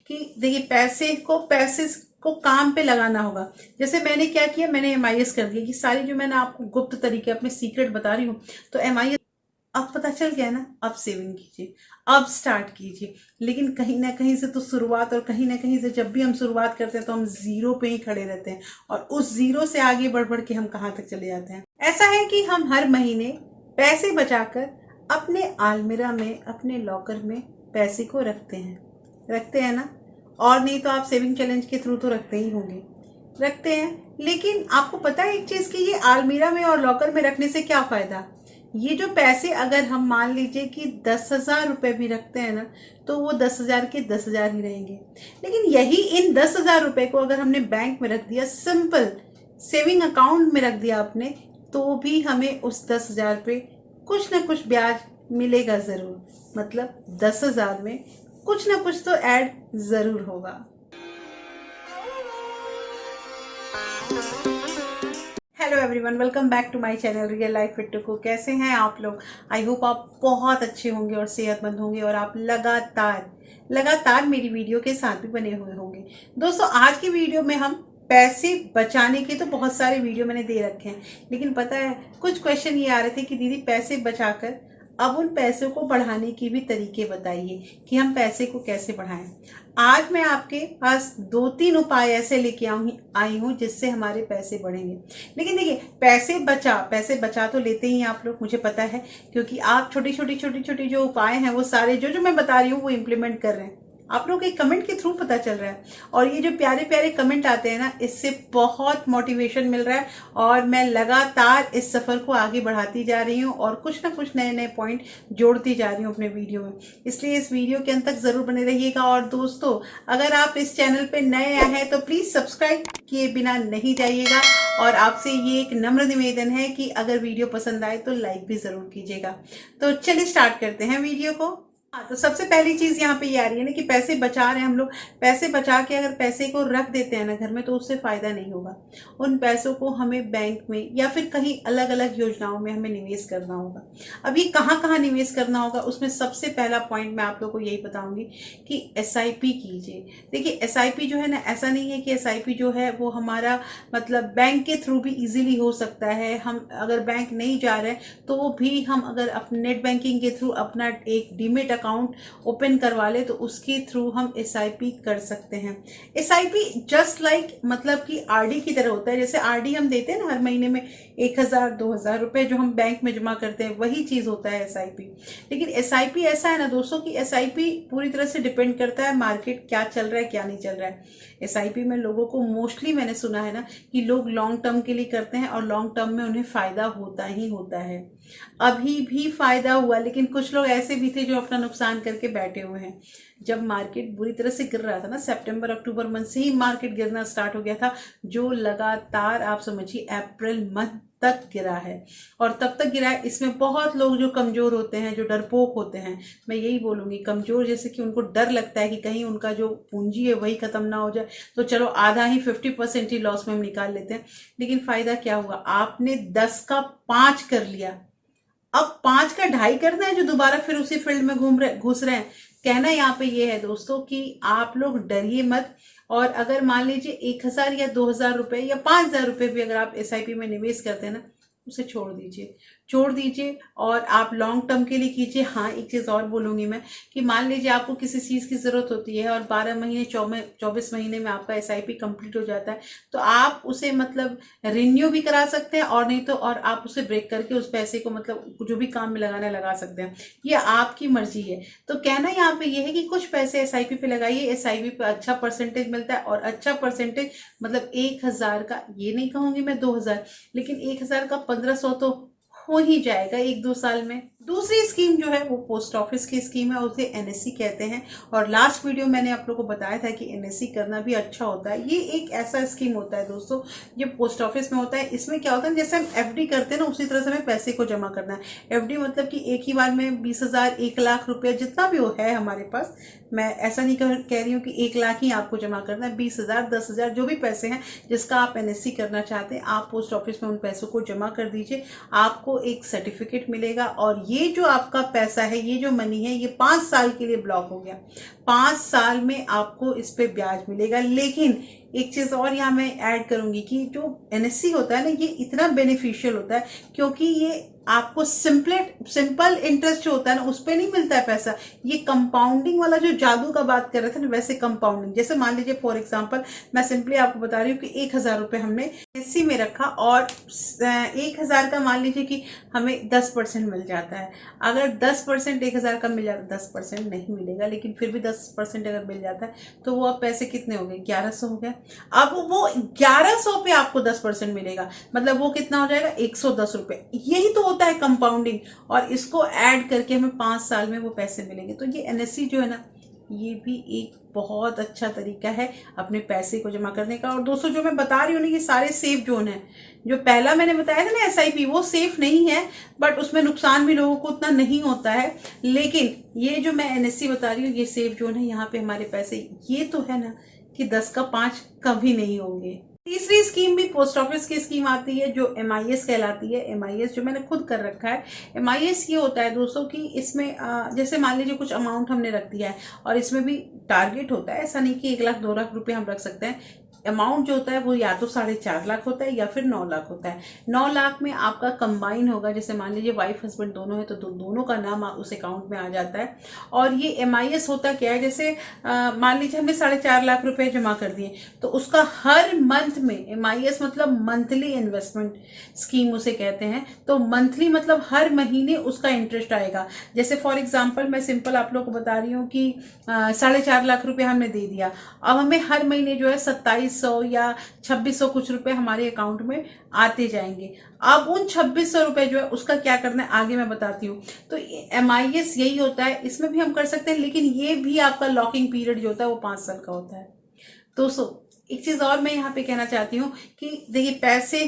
कि देखिए पैसे को काम पे लगाना होगा। जैसे मैंने क्या किया, मैंने MIS कर दिया कि सारी जो मैंने आपको गुप्त तरीके अपने सीक्रेट बता रही हूँ, तो MIS अब पता चल गया ना, अब सेविंग कीजिए, अब स्टार्ट कीजिए। लेकिन कहीं ना कहीं से तो शुरुआत, और कहीं ना कहीं से जब भी हम शुरुआत करते हैं तो हम जीरो पे ही खड़े रहते हैं, और उस जीरो से आगे बढ़ बढ़ के हम कहाँ तक चले जाते हैं। ऐसा है कि हम हर महीने पैसे बचाकर अपने अलमीरा में, अपने लॉकर में पैसे को रखते हैं ना। और नहीं तो आप सेविंग चैलेंज के थ्रू तो रखते ही होंगे, रखते हैं। लेकिन आपको पता है एक चीज कि ये अलमीरा में और लॉकर में रखने से क्या फायदा, ये जो पैसे अगर हम मान लीजिए कि 10,000 रुपये भी रखते हैं ना, तो वो 10,000 के 10,000 ही रहेंगे। लेकिन यही इन 10,000 रुपये को अगर हमने बैंक में रख दिया, सिंपल सेविंग अकाउंट में रख दिया आपने, तो भी हमें उस 10,000 पे कुछ ना कुछ ब्याज मिलेगा ज़रूर। मतलब 10,000 में कुछ ना कुछ तो ऐड ज़रूर होगा। Hello everyone, welcome back to my channel real life fit to cook. कैसे हैं आप लोग? आई होप आप बहुत अच्छे होंगे और सेहतमंद होंगे, और आप लगातार मेरी वीडियो के साथ भी बने हुए होंगे। दोस्तों, आज की वीडियो में हम पैसे बचाने के तो बहुत सारे वीडियो मैंने दे रखे हैं, लेकिन पता है कुछ क्वेश्चन ये आ रहे थे कि दीदी पैसे बचाकर अब उन पैसों को बढ़ाने के भी तरीके बताइए कि हम पैसे को कैसे बढ़ाएं। आज मैं आपके पास 2-3 उपाय ऐसे लेके आई हूँ जिससे हमारे पैसे बढ़ेंगे। लेकिन देखिए, पैसे बचा तो लेते ही आप लोग, मुझे पता है, क्योंकि आप छोटी जो उपाय हैं वो सारे जो मैं बता रही हूँ वो इम्प्लीमेंट कर रहे हैं। आप लोग के कमेंट के थ्रू पता चल रहा है, और ये जो प्यारे प्यारे कमेंट आते हैं ना, इससे बहुत मोटिवेशन मिल रहा है, और मैं लगातार इस सफ़र को आगे बढ़ाती जा रही हूँ और कुछ ना कुछ नए नए पॉइंट जोड़ती जा रही हूँ अपने वीडियो में। इसलिए इस वीडियो के अंत तक ज़रूर बने रहिएगा। और दोस्तों, अगर आप इस चैनल पर नए आए हैं तो प्लीज़ सब्सक्राइब किए बिना नहीं जाइएगा, और आपसे ये एक नम्र निवेदन है कि अगर वीडियो पसंद आए तो लाइक भी ज़रूर कीजिएगा। तो चलिए स्टार्ट करते हैं वीडियो को। हाँ, तो सबसे पहली चीज यहाँ पे ये आ रही है ना कि पैसे बचा रहे हैं हम लोग। पैसे बचा के अगर पैसे को रख देते हैं ना घर में, तो उससे फायदा नहीं होगा। उन पैसों को हमें बैंक में या फिर कहीं अलग अलग योजनाओं में हमें निवेश करना होगा। अब ये कहाँ कहाँ निवेश करना होगा, उसमें सबसे पहला पॉइंट मैं आप लोग को यही बताऊंगी कि SIP कीजिए। देखिए, SIP जो है ना, ऐसा नहीं है कि SIP जो है वो हमारा मतलब बैंक के थ्रू भी इजीली हो सकता है। हम अगर बैंक नहीं जा रहे हैं तो भी हम अगर अपने नेट बैंकिंग के थ्रू अपना एक डीमेट अकाउंट ओपन करवा ले तो उसके थ्रू हम SIP कर सकते हैं। SIP जस्ट लाइक मतलब कि RD की तरह होता है। जैसे RD हम देते हैं ना हर महीने में 1,000-2,000 रुपए जो हम बैंक में जमा करते हैं, वही चीज होता है SIP। लेकिन SIP ऐसा है ना दोस्तों कि SIP पूरी तरह से डिपेंड करता है मार्केट क्या चल रहा है क्या नहीं चल रहा है। SIP में लोगों को मोस्टली मैंने सुना है ना कि लोग लॉन्ग टर्म के लिए करते हैं, और लॉन्ग टर्म में उन्हें फायदा होता ही होता है। अभी भी फायदा हुआ, लेकिन कुछ लोग ऐसे भी थे जो अपना नुकसान करके बैठे हुए हैं। जब मार्केट बुरी तरह से गिर रहा था ना, सितंबर अक्टूबर मंथ से ही मार्केट गिरना स्टार्ट हो गया था, जो लगातार आप समझिए अप्रैल मंथ तक गिरा है। और तब तक गिरा है, इसमें बहुत लोग जो कमजोर होते हैं, जो डरपोक होते हैं, मैं यही बोलूंगी कमजोर, जैसे कि उनको डर लगता है कि कहीं उनका जो पूंजी है वही खत्म ना हो जाए, तो चलो आधा ही 50% ही लॉस में हम निकाल लेते हैं। लेकिन फायदा क्या हुआ, आपने 10 का 5 कर लिया, अब 5 का 2.5 करना है जो दोबारा फिर उसी फील्ड में घुस रहे हैं। कहना यहाँ पे ये है दोस्तों कि आप लोग डरिए मत, और अगर मान लीजिए 1,000 या 2,000 रुपए या 5,000 रुपए भी अगर आप SIP में निवेश करते हैं ना, उसे छोड़ दीजिए और आप लॉन्ग टर्म के लिए कीजिए। हाँ, एक चीज़ और बोलूँगी मैं कि मान लीजिए आपको किसी चीज़ की ज़रूरत होती है और 12 महीने 24 महीने में आपका SIP कंप्लीट हो जाता है, तो आप उसे मतलब रिन्यू भी करा सकते हैं, और नहीं तो और आप उसे ब्रेक करके उस पैसे को मतलब जो भी काम में लगाना लगा सकते हैं। ये आपकी मर्जी है। तो कहना यहाँ पे ये है कि कुछ पैसे SIP पे लगाइए, SIP पे अच्छा परसेंटेज मिलता है, और अच्छा परसेंटेज मतलब 1,000 का, ये नहीं कहूँगी मैं 2,000, लेकिन 1,000 का 1,500 तो हो ही जाएगा 1-2 साल में। दूसरी स्कीम जो है वो पोस्ट ऑफिस की स्कीम है, उसे NSE कहते हैं, और लास्ट वीडियो मैंने आप लोगों को बताया था कि NSE करना भी अच्छा होता है। ये एक ऐसा स्कीम होता है दोस्तों, ये पोस्ट ऑफिस में होता है। इसमें क्या होता है, जैसे हम FD करते हैं ना, उसी तरह से हमें पैसे को जमा करना है। FD मतलब कि एक ही बार में 20,000, 1,00,000 रुपया जितना भी वो है हमारे पास, मैं ऐसा नहीं कह रही हूँ कि 1,00,000 ही आपको जमा करना है। 20,000, 10,000 जो भी पैसे हैं जिसका आप NSE करना चाहते हैं, आप पोस्ट ऑफिस में उन पैसों को जमा कर दीजिए। आपको एक सर्टिफिकेट मिलेगा, और ये ये जो आपका पैसा है, ये जो मनी है, ये 5 साल के लिए ब्लॉक हो गया। 5 साल में आपको इस पे ब्याज मिलेगा। लेकिन एक चीज़ और यहाँ मैं ऐड करूंगी कि जो एनएससी होता है ना, ये इतना बेनिफिशियल होता है क्योंकि ये आपको सिंपल इंटरेस्ट जो होता है ना, उस पर नहीं मिलता है पैसा। ये कंपाउंडिंग वाला जो जादू का बात कर रहे थे ना, वैसे कंपाउंडिंग। जैसे मान लीजिए फॉर एग्जांपल मैं सिंपली आपको बता रही हूँ कि 1,000 रुपये हमने एनएससी में रखा और 1,000 का मान लीजिए कि हमें 10% मिल जाता है। अगर 10% 1,000 का मिल जाता है, 10% नहीं मिलेगा लेकिन फिर भी 10% अगर मिल जाता है तो वो अब पैसे कितने हो गए? 1,100 हो गया। अब वो 1,100 पे आपको 10% मिलेगा, मतलब वो कितना हो जाएगा? 110 रुपये। यही तो होता है कंपाउंडिंग, और इसको ऐड करके हमें 5 साल में वो पैसे मिलेंगे। तो ये एनएससी जो है ना, ये भी एक बहुत अच्छा तरीका है अपने पैसे को जमा करने का। और दोस्तों जो मैं बता रही हूँ ना, ये सारे सेफ जोन है। जो पहला मैंने बताया था ना एसआईपी, वो सेफ नहीं है, बट उसमें नुकसान भी लोगों को उतना नहीं होता है। लेकिन ये जो मैं एनएससी बता रही हूँ, ये सेफ जोन है। यहाँ पे हमारे पैसे, ये तो है ना कि 10 का 5 कभी नहीं होंगे। तीसरी स्कीम भी पोस्ट ऑफिस की स्कीम आती है जो एमआईएस कहलाती है। एमआईएस जो मैंने खुद कर रखा है। एमआईएस ये होता है दोस्तों कि इसमें जैसे मान लीजिए कुछ अमाउंट हमने रख दिया है और इसमें भी टारगेट होता है। ऐसा नहीं कि 1 लाख 2 लाख रुपए हम रख सकते हैं। अमाउंट जो होता है वो या तो 4.5 लाख होता है या फिर 9 लाख होता है। 9 लाख में आपका कंबाइन होगा, जैसे मान लीजिए वाइफ हस्बैंड दोनों है तो दोनों का नाम उस अकाउंट में आ जाता है। और ये एमआईएस होता क्या है, जैसे मान लीजिए हमने 4.5 लाख रुपए जमा कर दिए तो उसका हर मंथ में, एमआईएस मतलब मंथली इन्वेस्टमेंट स्कीम उसे कहते हैं। तो मंथली मतलब हर महीने उसका इंटरेस्ट आएगा। जैसे फॉर एग्जाम्पल मैं सिंपल आप लोग को बता रही हूँ कि 4.5 लाख रुपए हमने दे दिया, अब हमें हर महीने जो है 2700 या 2600 कुछ रुपए हमारे अकाउंट में आते जाएंगे। अब उन 2600 रुपए जो है उसका क्या करना है आगे मैं बताती हूँ। तो एमआईएस यही होता है, इसमें भी हम कर सकते हैं, लेकिन ये भी आपका लॉकिंग पीरियड जो होता है वो 5 साल का होता है। दोस्तों एक चीज और मैं यहाँ पे कहना चाहती हूँ कि देखिए पैसे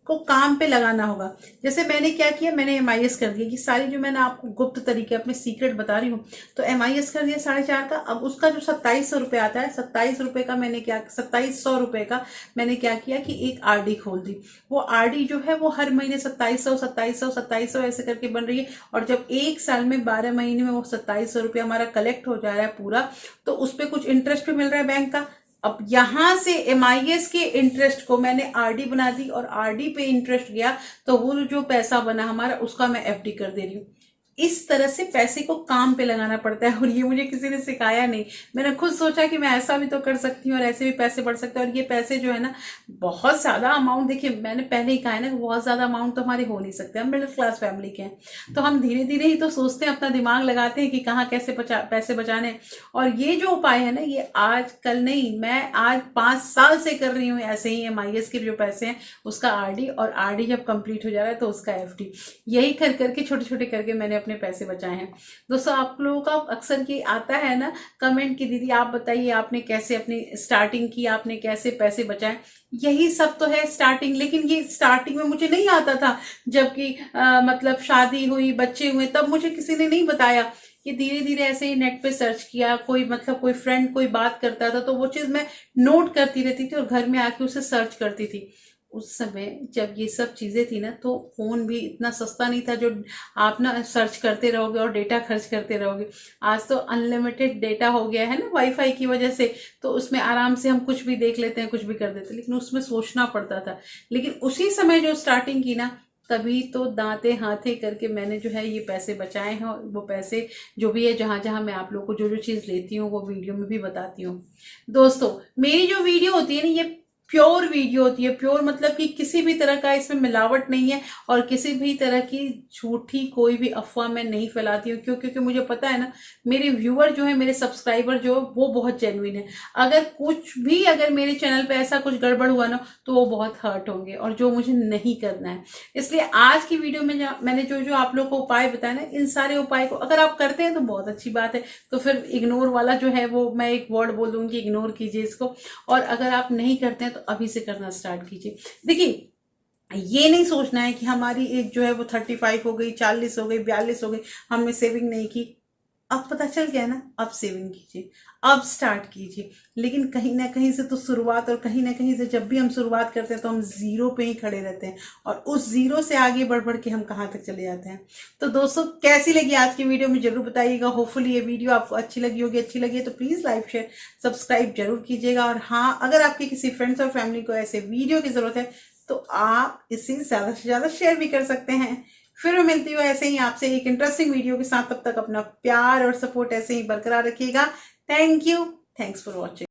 को काम पे लगाना होगा। जैसे मैंने क्या किया, मैंने एमआईएस कर दिया। कि सारी जो मैंने आपको गुप्त तरीके अपने सीक्रेट बता रही हूँ, तो एमआईएस कर दिया 4.5 का। अब उसका जो 2700 रुपये आता है, 27 रुपये का मैंने क्या, 2700 रुपये का मैंने क्या किया कि एक आरडी खोल दी। वो आरडी जो है वो हर महीने 2700 2700 2700 ऐसे करके बन रही है। और जब 1 साल में 12 महीने में वो 2700 रुपये हमारा कलेक्ट हो जा रहा है पूरा, तो उस पर कुछ इंटरेस्ट भी मिल रहा है बैंक का। अब यहां से एमआईएस के इंटरेस्ट को मैंने आरडी बना दी और आरडी पे इंटरेस्ट गया, तो वो जो पैसा बना हमारा उसका मैं एफडी कर दे रही हूँ। इस तरह से पैसे को काम पे लगाना पड़ता है। और ये मुझे किसी ने सिखाया नहीं, मैंने खुद सोचा कि मैं ऐसा भी तो कर सकती हूँ और ऐसे भी पैसे बढ़ सकते हैं। और ये पैसे जो है ना, बहुत ज्यादा अमाउंट, देखिए मैंने पहले ही कहा है ना, बहुत ज्यादा अमाउंट तो हमारे हो नहीं सकते। हम मिडिल क्लास फैमिली के हैं, तो हम धीरे धीरे ही तो सोचते हैं, अपना दिमाग लगाते हैं कि कहाँ कैसे पैसे बचाने। और ये जो उपाय है ना, ये आज कल नहीं, मैं आज 5 साल से कर रही हूँ ऐसे ही। एमआईएस के जो पैसे हैं उसका आरडी, और आरडी जब कंप्लीट हो जा रहा है तो उसका एफडी, यही कर करके छोटे छोटे करके मैंने अपने पैसे बचाए हैं। दोस्तों आप लोगों का अक्सर ये आता है ना कमेंट की, दीदी आप बताइए आपने कैसे अपनी स्टार्टिंग की, आपने कैसे पैसे बचाए। यही सब तो है स्टार्टिंग। लेकिन ये स्टार्टिंग में मुझे नहीं आता था, जबकि मतलब शादी हुई, बच्चे हुए, तब मुझे किसी ने नहीं बताया। ये धीरे धीरे ऐसे ही नेट पे सर्च किया, कोई मतलब कोई फ्रेंड कोई बात करता था तो वो चीज मैं नोट करती रहती थी और घर में आके उसे सर्च करती थी। उस समय जब ये सब चीजें थी ना, तो फोन भी इतना सस्ता नहीं था जो आप ना सर्च करते रहोगे और डेटा खर्च करते रहोगे। आज तो अनलिमिटेड डेटा हो गया है ना वाईफाई की वजह से, तो उसमें आराम से हम कुछ भी देख लेते हैं, कुछ भी कर देते हैं। लेकिन उसमें सोचना पड़ता था। लेकिन उसी समय जो स्टार्टिंग की ना, तभी तो दांते हाथे करके मैंने जो है ये पैसे बचाए हैं। और वो पैसे जो भी है, जहां जहां मैं आप लोग को जो जो चीज लेती हूँ वो वीडियो में भी बताती हूँ। दोस्तों मेरी जो वीडियो होती है ना, ये प्योर वीडियो होती है। प्योर मतलब कि किसी भी तरह का इसमें मिलावट नहीं है और किसी भी तरह की झूठी कोई भी अफवाह मैं नहीं फैलाती हूँ। क्यों? क्योंकि मुझे पता है ना, मेरे व्यूअर जो है, मेरे सब्सक्राइबर जो है, वो बहुत जेन्युइन है। अगर कुछ भी, अगर मेरे चैनल पे ऐसा कुछ गड़बड़ हुआ ना, तो वो बहुत हर्ट होंगे, और जो मुझे नहीं करना है। इसलिए आज की वीडियो में मैंने जो जो आप लोग को उपाय बताया ना, इन सारे उपाय को अगर आप करते हैं तो बहुत अच्छी बात है। तो फिर इग्नोर वाला जो है वो मैं एक वर्ड बोल दूंगी, इग्नोर कीजिए इसको। और अगर आप नहीं करते हैं तो अभी से करना स्टार्ट कीजिए। देखिए ये नहीं सोचना है कि हमारी एज जो है वो 35 हो गई, 40 हो गई, 42 हो गई, हमने सेविंग नहीं की। अब पता चल गया ना, अब सेविंग कीजिए, अब स्टार्ट कीजिए। लेकिन कहीं ना कहीं से तो शुरुआत, और कहीं ना कहीं से जब भी हम शुरुआत करते हैं तो हम जीरो पे ही खड़े रहते हैं, और उस जीरो से आगे बढ़ बढ़ के हम कहाँ तक चले जाते हैं। तो दोस्तों, कैसी लगी आज की वीडियो में जरूर बताइएगा। होपफुली ये वीडियो आपको अच्छी लगी होगी। अच्छी लगी है तो प्लीज लाइक शेयर सब्सक्राइब जरूर कीजिएगा। और हाँ, अगर आपके किसी फ्रेंड्स और फैमिली को ऐसे वीडियो की जरूरत है तो आप इसे ज्यादा से ज्यादा शेयर भी कर सकते हैं। फिर मैं मिलती हूँ ऐसे ही आपसे एक इंटरेस्टिंग वीडियो के साथ। तब तक अपना प्यार और सपोर्ट ऐसे ही बरकरार रखिएगा। Thank you. Thanks for watching.